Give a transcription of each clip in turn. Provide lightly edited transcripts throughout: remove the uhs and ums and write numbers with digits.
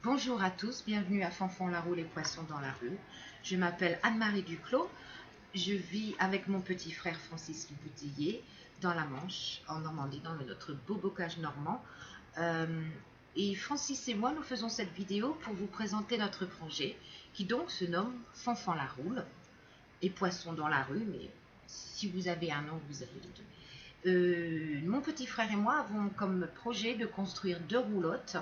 Bonjour à tous, bienvenue à Fanfan-la-Roue, les poissons dans la rue. Je m'appelle Anne-Marie Duclos. Je vis avec mon petit frère Francis Boutillier dans la Manche, en Normandie, dans notre beau bocage normand. Et Francis et moi, nous faisons cette vidéo pour vous présenter notre projet, qui donc se nomme Fanfan-la-Roue et poissons dans la rue, mais si vous avez un nom, vous avez les deux. Mon petit frère et moi avons comme projet de construire 2 roulottes,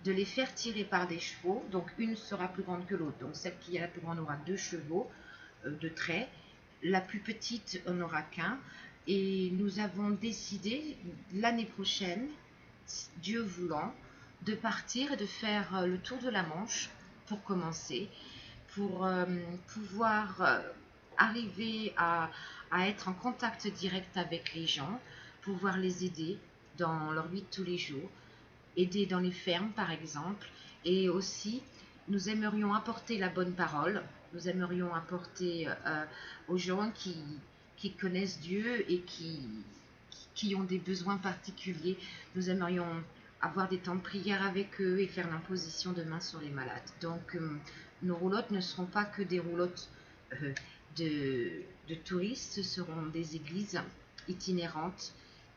de les faire tirer par des chevaux. Donc une sera plus grande que l'autre. Donc celle qui est la plus grande aura 2 chevaux de trait. La plus petite en aura qu'un. Et nous avons décidé l'année prochaine, Dieu voulant, de partir et de faire le tour de la Manche pour commencer, pour pouvoir arriver à être en contact direct avec les gens, pouvoir les aider dans leur vie de tous les jours, aider dans les fermes par exemple, et aussi nous aimerions apporter la bonne parole, nous aimerions apporter aux gens qui connaissent Dieu et qui ont des besoins particuliers, nous aimerions avoir des temps de prière avec eux et faire l'imposition de mains sur les malades. Donc nos roulottes ne seront pas que des roulottes de touristes, ce seront des églises itinérantes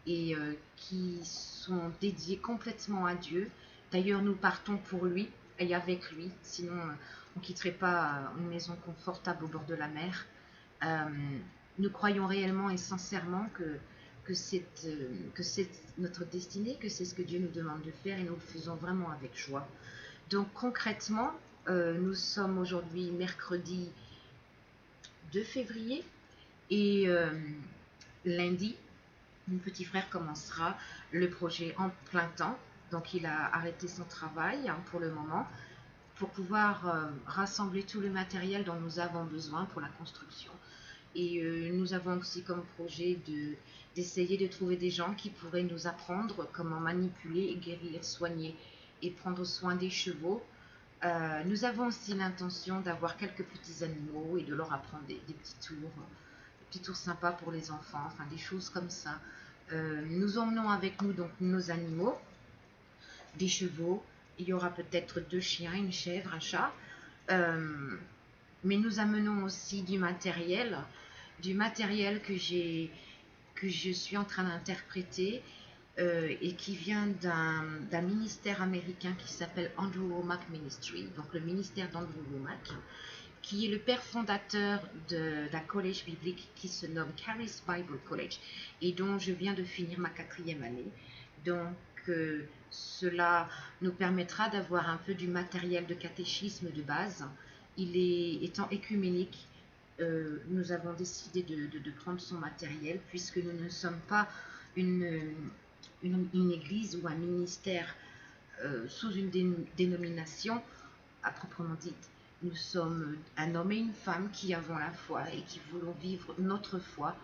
et qui sont dédiées complètement à Dieu. D'ailleurs, nous partons pour lui et avec lui, sinon on ne quitterait pas une maison confortable au bord de la mer. Nous croyons réellement et sincèrement que c'est notre destinée, que c'est ce que Dieu nous demande de faire et nous le faisons vraiment avec joie. Donc concrètement, nous sommes aujourd'hui mercredi 2 février et lundi, mon petit frère commencera le projet en plein temps. Donc il a arrêté son travail pour le moment pour pouvoir rassembler tout le matériel dont nous avons besoin pour la construction. Et nous avons aussi comme projet d'essayer de trouver des gens qui pourraient nous apprendre comment manipuler, guérir, soigner et prendre soin des chevaux. Nous avons aussi l'intention d'avoir quelques petits animaux et de leur apprendre des petits tours sympas pour les enfants, enfin des choses comme ça. Nous emmenons avec nous donc nos animaux, des chevaux, il y aura peut-être 2 chiens, une chèvre, un chat, mais nous amenons aussi du matériel que je suis en train d'interpréter et qui vient d'un ministère américain qui s'appelle Andrew Wommack Ministry, donc le ministère d'Andrew Wommack, qui est le père fondateur d'un collège biblique qui se nomme Charis Bible College et dont je viens de finir ma 4e année. Donc cela nous permettra d'avoir un peu du matériel de catéchisme de base. Étant écuménique, nous avons décidé de prendre son matériel puisque nous ne sommes pas une église ou un ministère sous une dénomination à proprement dite. Nous sommes un homme et une femme qui avons la foi et qui voulons vivre notre foi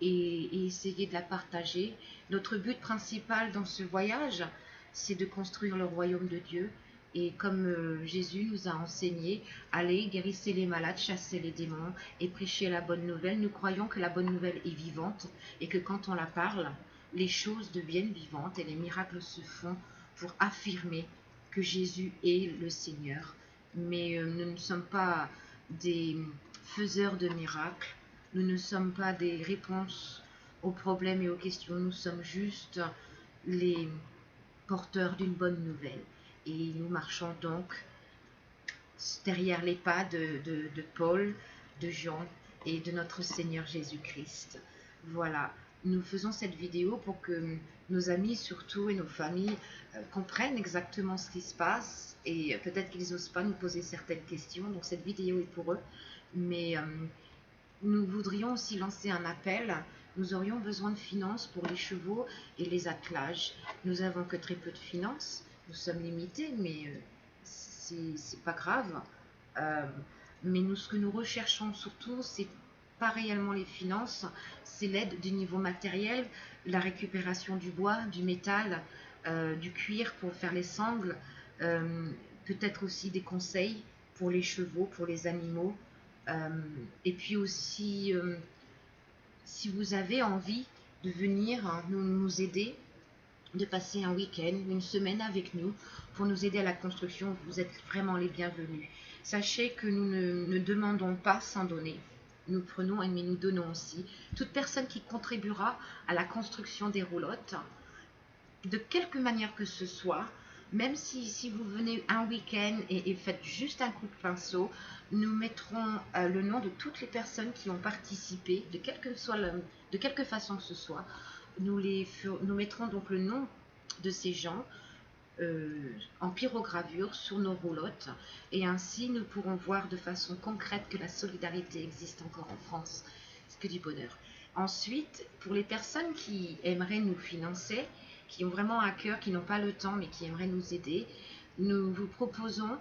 et essayer de la partager. Notre but principal dans ce voyage, c'est de construire le royaume de Dieu. Et comme Jésus nous a enseigné, allez, guérissez les malades, chassez les démons et prêchez la bonne nouvelle. Nous croyons que la bonne nouvelle est vivante et que quand on la parle, les choses deviennent vivantes et les miracles se font pour affirmer que Jésus est le Seigneur. Mais nous ne sommes pas des faiseurs de miracles, nous ne sommes pas des réponses aux problèmes et aux questions, nous sommes juste les porteurs d'une bonne nouvelle. Et nous marchons donc derrière les pas de Paul, de Jean et de notre Seigneur Jésus-Christ. Voilà, nous faisons cette vidéo pour que nos amis surtout et nos familles comprennent exactement ce qui se passe et peut-être qu'ils n'osent pas nous poser certaines questions, donc cette vidéo est pour eux. Mais nous voudrions aussi lancer un appel. Nous aurions besoin de finances pour les chevaux et les attelages. Nous n'avons que très peu de finances, nous sommes limités, mais c'est pas grave. Mais ce que nous recherchons surtout, c'est pas réellement les finances, c'est l'aide du niveau matériel, la récupération du bois, du métal, du cuir pour faire les sangles, peut-être aussi des conseils pour les chevaux, pour les animaux. Et puis aussi, si vous avez envie de venir nous aider, de passer un week-end, une semaine avec nous pour nous aider à la construction. Vous êtes vraiment les bienvenus. Sachez que nous ne demandons pas sans donner. Nous prenons mais nous donnons aussi. Toute personne qui contribuera à la construction des roulottes, de quelque manière que ce soit, même si vous venez un week-end et faites juste un coup de pinceau, nous mettrons le nom de toutes les personnes qui ont participé, de quelque façon que ce soit. Nous mettrons donc le nom de ces gens en pyrogravure sur nos roulottes, et ainsi nous pourrons voir de façon concrète que la solidarité existe encore en France. C'est que du bonheur. Ensuite, pour les personnes qui aimeraient nous financer, qui ont vraiment à cœur, qui n'ont pas le temps mais qui aimeraient nous aider, nous vous proposons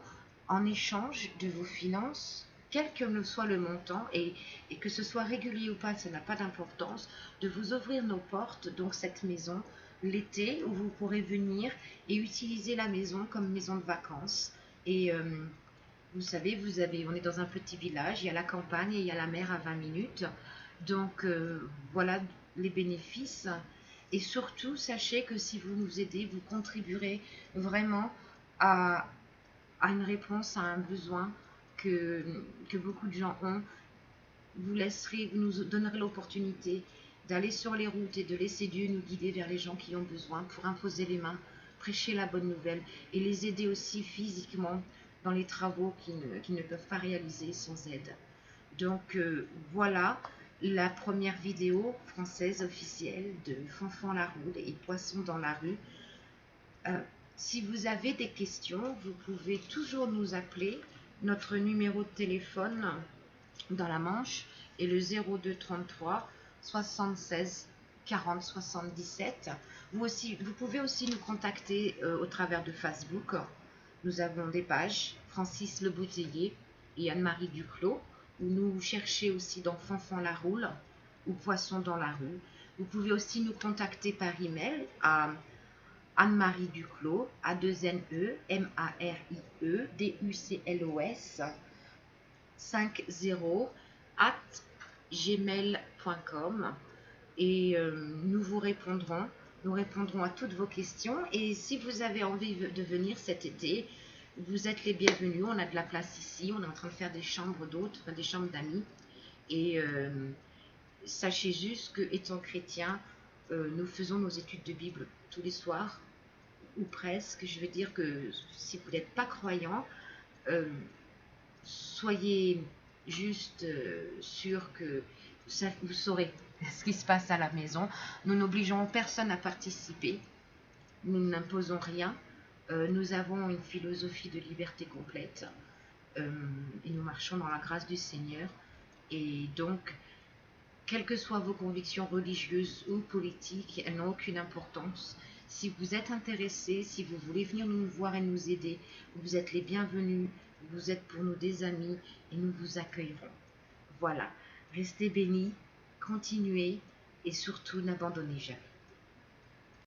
en échange de vos finances, quel que soit le montant, et que ce soit régulier ou pas, ça n'a pas d'importance, de vous ouvrir nos portes, donc cette maison, l'été, où vous pourrez venir et utiliser la maison comme maison de vacances. Et vous savez, on est dans un petit village, il y a la campagne et il y a la mer à 20 minutes. Donc voilà les bénéfices. Et surtout, sachez que si vous nous aidez, vous contribuerez vraiment à une réponse à un besoin que beaucoup de gens ont. Vous nous donnerez l'opportunité d'aller sur les routes et de laisser Dieu nous guider vers les gens qui ont besoin pour imposer les mains, prêcher la bonne nouvelle et les aider aussi physiquement dans les travaux qu'ils ne peuvent pas réaliser sans aide. Donc voilà la première vidéo française officielle de Fanfan la Roule et Poisson dans la rue. Si vous avez des questions, vous pouvez toujours nous appeler. Notre numéro de téléphone dans la Manche est le 02 33 76 40 77. Vous pouvez aussi nous contacter au travers de Facebook. Nous avons des pages, Francis Le Bouteiller et Anne-Marie Duclos, où nous cherchez aussi dans Fanfan la Roule ou Poisson dans la rue. Vous pouvez aussi nous contacter par email à Anne-Marie Duclos, A2NE, MARIE, DUCLOS, 50 @gmail.com, et nous vous répondrons. Nous répondrons à toutes vos questions, et si vous avez envie de venir cet été, vous êtes les bienvenus. On a de la place ici, on est en train de faire des chambres d'hôtes, des chambres d'amis, et sachez juste que, étant chrétien, nous faisons nos études de Bible tous les soirs, ou presque. Je veux dire que si vous n'êtes pas croyant, soyez juste sûr que vous saurez ce qui se passe à la maison. Nous n'obligeons personne à participer, nous n'imposons rien. Nous avons une philosophie de liberté complète, et nous marchons dans la grâce du Seigneur. Et donc, quelles que soient vos convictions religieuses ou politiques, elles n'ont aucune importance. Si vous êtes intéressé, si vous voulez venir nous voir et nous aider, vous êtes les bienvenus. Vous êtes pour nous des amis et nous vous accueillerons. Voilà, restez bénis, continuez et surtout n'abandonnez jamais.